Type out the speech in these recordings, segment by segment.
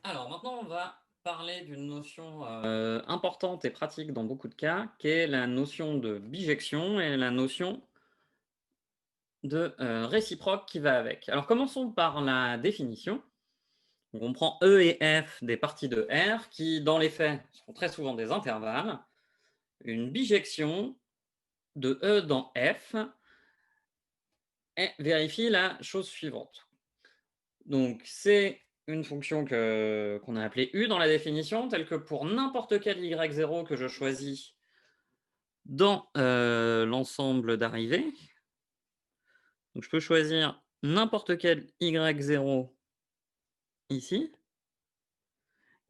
Alors maintenant, on va parler d'une notion importante et pratique dans beaucoup de cas, qui est la notion de bijection et la notion de réciproque qui va avec. Alors commençons par la définition. Donc, on prend E et F des parties de R qui, dans les faits, sont très souvent des intervalles. Une bijection de E dans F vérifie la chose suivante. Donc c'est une fonction qu'on a appelée U dans la définition, telle que pour n'importe quel y0 que je choisis dans l'ensemble d'arrivées, donc je peux choisir n'importe quel y0 ici,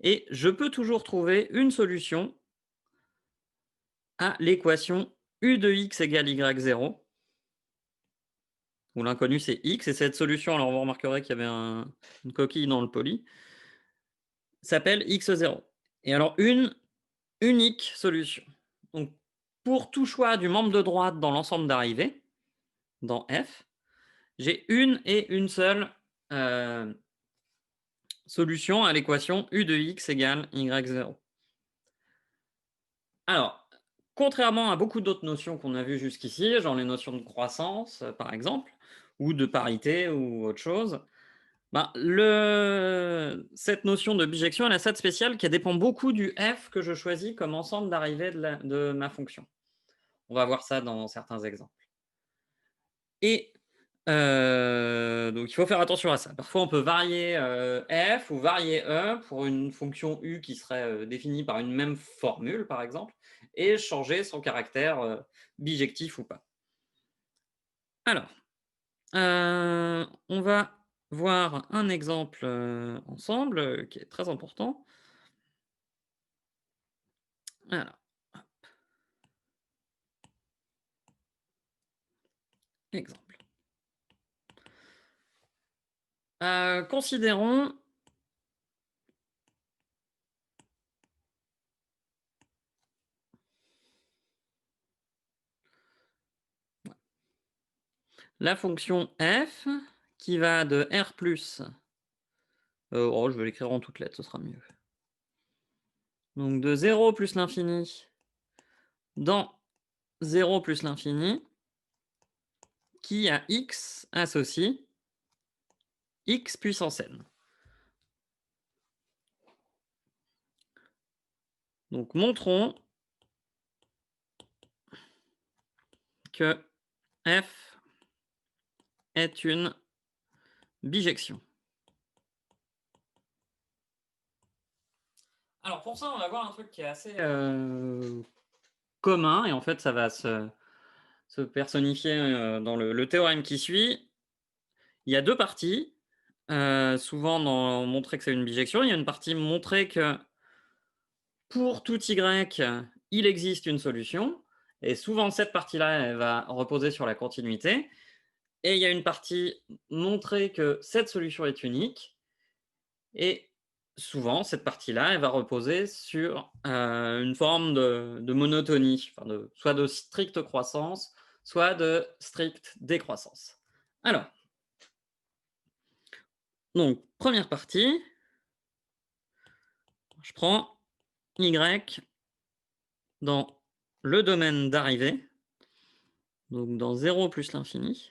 et je peux toujours trouver une solution à l'équation U de x égale y0, où l'inconnu c'est x, et cette solution, alors vous remarquerez qu'il y avait une coquille dans le poly, s'appelle x0. Et alors une unique solution. Donc pour tout choix du membre de droite dans l'ensemble d'arrivées, dans F, j'ai une et une seule solution à l'équation U de x égale y0. Alors, contrairement à beaucoup d'autres notions qu'on a vues jusqu'ici, genre les notions de croissance, par exemple, ou de parité ou autre chose, ben, cette notion de bijection, elle a ça de spécial qu'elle dépend beaucoup du f que je choisis comme ensemble d'arrivées de ma fonction. On va voir ça dans certains exemples. Et donc il faut faire attention à ça. Parfois, on peut varier f ou varier e pour une fonction u qui serait définie par une même formule, par exemple, et changer son caractère bijectif ou pas. Alors, on va voir un exemple ensemble qui est très important. Alors, exemple. Considérons la fonction f qui va de r plus. Oh, je vais l'écrire en toutes lettres, ce sera mieux. Donc de 0 plus l'infini dans 0 plus l'infini, qui à x associe x puissance n. Donc montrons que f est une bijection. Alors pour ça, on va voir un truc qui est assez commun, et en fait ça va se personnifier dans le théorème qui suit. Il y a deux parties. Souvent dans montrer que c'est une bijection, il y a une partie montrer que pour tout y, il existe une solution. Et souvent, cette partie-là, elle va reposer sur la continuité. Et il y a une partie montrer que cette solution est unique. Et souvent, cette partie-là, elle va reposer sur une forme de monotonie, enfin soit de stricte croissance, soit de stricte décroissance. Alors, donc, première partie, je prends y dans le domaine d'arrivée, donc dans 0 plus l'infini.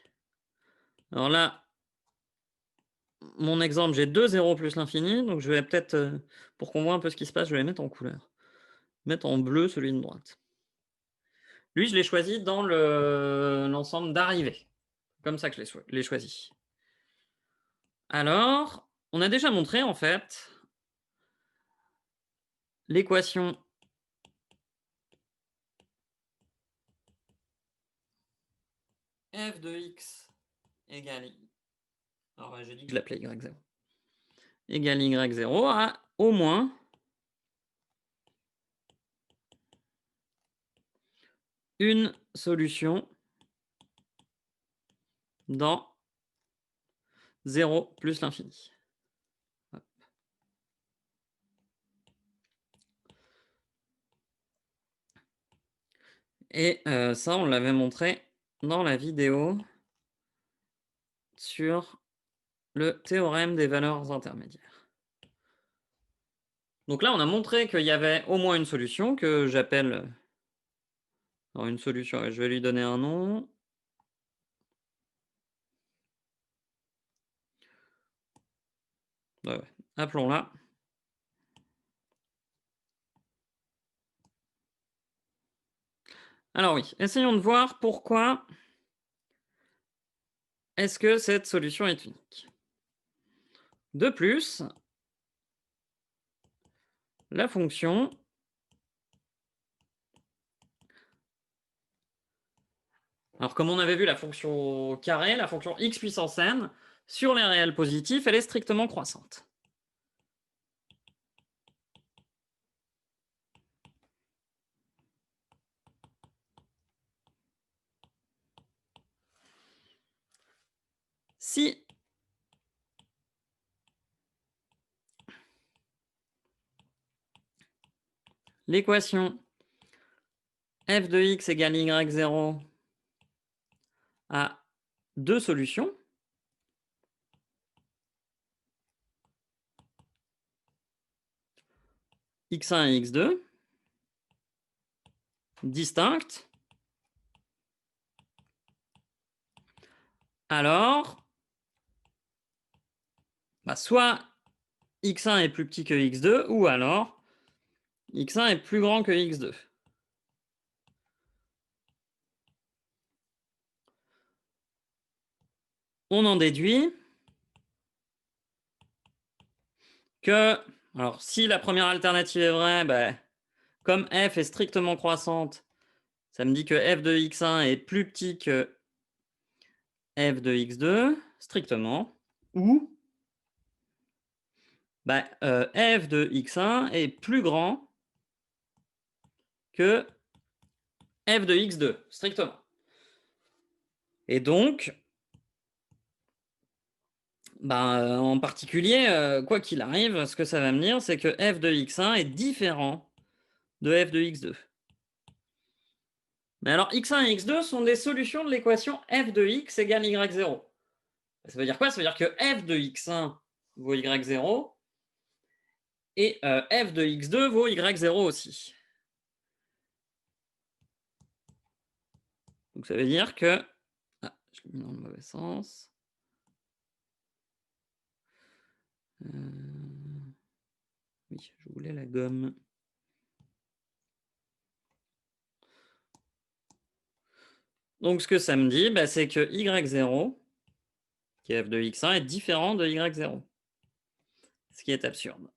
Alors là, mon exemple, j'ai 2 0 plus l'infini, donc je vais peut-être, pour qu'on voit un peu ce qui se passe, je vais les mettre en couleur. Mettre en bleu celui de droite. Lui, je l'ai choisi dans l'ensemble d'arrivée. Comme ça que je l'ai choisi. Alors, on a déjà montré en fait l'équation f de x égale y. Alors, j'ai dit que je l'appelais y0. Égale y0 à au moins une solution dans 0 plus l'infini. Et ça, on l'avait montré dans la vidéo sur le théorème des valeurs intermédiaires. Donc là, on a montré qu'il y avait au moins une solution que j'appelle alors une solution, je vais lui donner un nom. Ouais, ouais, appelons-la. Alors oui, essayons de voir pourquoi est-ce que cette solution est unique. De plus, la fonction alors comme on avait vu la fonction carré, la fonction x puissance n, sur les réels positifs, elle est strictement croissante. Si l'équation f de x égale y0 a deux solutions, x1 et x2, distinctes, alors soit x1 est plus petit que x2, ou alors x1 est plus grand que x2. On en déduit que, alors si la première alternative est vraie, comme f est strictement croissante, ça me dit que f de x1 est plus petit que f de x2, strictement, ou f de x1 est plus grand que f de x2, strictement. Et donc, en particulier, quoi qu'il arrive, ce que ça va me dire, c'est que f de x1 est différent de f de x2. Mais alors, x1 et x2 sont des solutions de l'équation f de x égale y0. Ça veut dire quoi? Ça veut dire que f de x1 vaut y0 et f de x2 vaut y0 aussi. Donc ça veut dire que... Ah, je l'ai mis dans le mauvais sens. Oui, je voulais la gomme. Donc ce que ça me dit, c'est que y0, qui est f de x1, est différent de y0. Ce qui est absurde.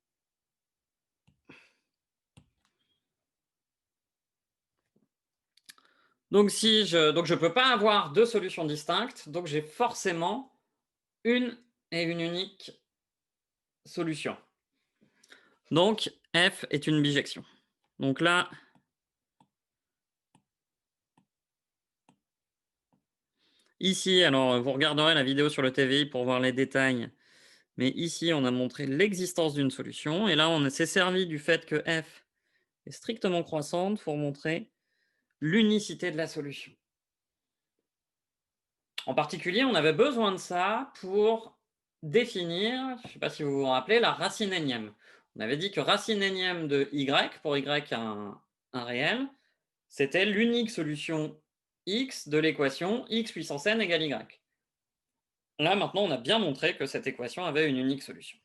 Donc je peux pas avoir deux solutions distinctes, donc j'ai forcément une et une unique solution. Donc f est une bijection. Donc là, ici, alors vous regarderez la vidéo sur le TVI pour voir les détails, mais ici on a montré l'existence d'une solution, et là on s'est servi du fait que f est strictement croissante pour montrer l'unicité de la solution. En particulier, on avait besoin de ça pour définir, je ne sais pas si vous vous rappelez, la racine énième. On avait dit que racine énième de y, pour y un réel, c'était l'unique solution x de l'équation x puissance n égale y. Là, maintenant, on a bien montré que cette équation avait une unique solution.